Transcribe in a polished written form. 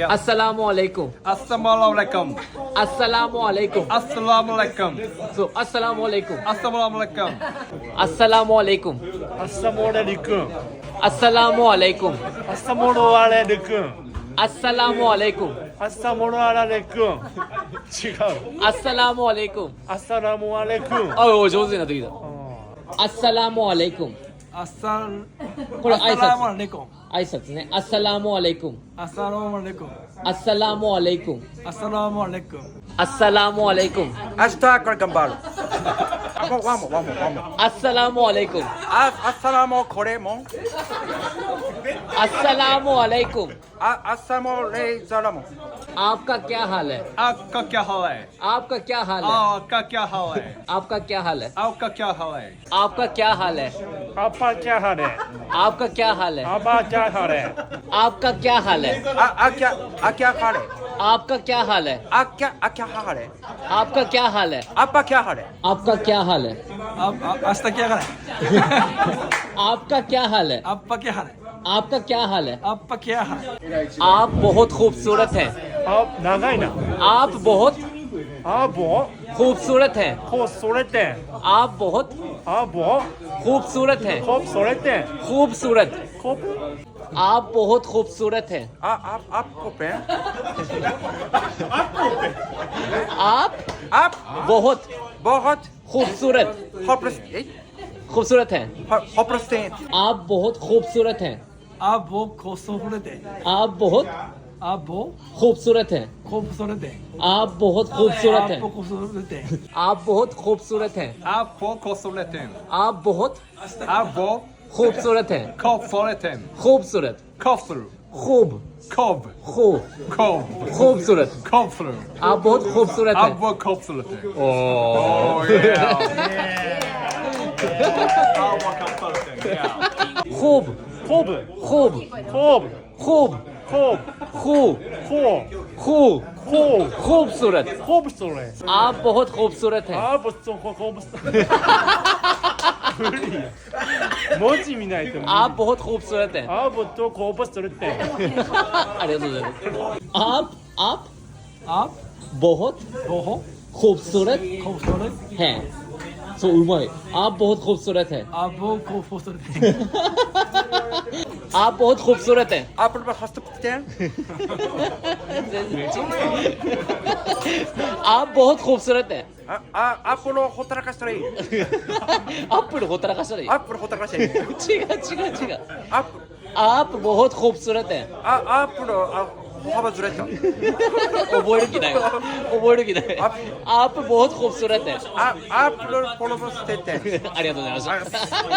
Assalamualaikum. Assalamualaikum. Assalamualaikum. Assalamualaikum. So, Assalamualaikum. Assalamualaikum. Assalamualaikum. Assalamualaikum. Assalamualaikum. Assalamualaikum. Assalamualaikum. Assalamualaikum. 違う。 Assalamualaikum. Assalamualaikum. あ、おい上手になってきた。Assalamualaikum.これ挨拶。 Assalamualaikum. 挨拶ね。Assalamualaikum. Assalamualaikum. Assalamualaikum. Assalamualaikum. Assalamualaikum. 明日から頑張る。ワンも。Assalamualaikum. 朝もこれも。Assalamualaikum. 朝もレイザラも。 आपका क्या हाल है? आपका क्या हाल है? आपका क्या हाल है? आपका क्या हाल है? आपका क्या हाल है? आपका क्या हाल है? आपका क्या हाल है? Apa क्या हाल है? आपका क्या हाल है? Apa क्या हाल है? आपका क्या हाल है? क्या हाल है? आपका क्या हाल है? क्या हाल है? आपका क्या हाल है? आपका क्या हाल है? आपका क्या हाल है? आज तक क्या हाल है? आपका क्या हाल है? आपका क्या हाल है? आपका क्या हाल है? आपका क्या हाल है? आप बहुत खूबसूरत हैं। आप 長いな。 आप बहुत आप बहुत खूबसूरत हैं। खूबसूरत हैं। आप बहुत आप बहुत खूबसूरत हैं। खूबसूरत हैं। खूबसूरत। खूब आप बहुत खूबसूरत हैं। आपको पे आप बहुत बहुत खूबसूरत खूबसूरत हैं। होपलेस आप बहुत खूबसूरत हैं। आप वो खूबसूरत है. आप बहुत आप वो खूबसूरत हैं। खूबसूरत है. आप बहुत खूबसूरत हैं। आप वो खूबसूरत है. आप बहुत खूबसूरत हैं। आप वो खूबसूरत है. आप बहुत आप वो खूबसूरत हैं। खूबसूरत है. खूबसूरत खूबसूरत. खूब खूब. खूब खूब. खूबसूरत। खूबसूरत. आप बहुत खूबसूरत आप हैं। वो खूबसूरत है. ओह Oh yeah. आप वो खूबसूरत है. Yeah. खूब खूब खूब खूब खूब खूब खूब खूब खूब खूब खूबसूरत। खूबसूरत आप बहुत खूबसूरत हैं। आप तो खूबसूरत無理や文字見ないと無理 आप बहुत खूबसूरत हैं। आप तो खूबसूरत हैं ありがとうございます。आप आप बहुत बहुत खूबसूरत खूबसूरत. हैं।そううまい。आप बहुत खूबसूरत हैं। आप वो खूबसूरत है. आप बहुत खूबसूरत हैं। आप हस्तपते आप बहुत खूबसूरत हैं। आपほったらかしたらいいアップルほったらかしたらいい。アップルほったらかしたらいい違う。アップ आप बहुत खूबसूरत हैं। アップル歩幅ずれた覚える気ない。覚える気ない。आप बहुत खूबसूरत हैं। アップルフォローしててありがとうございました。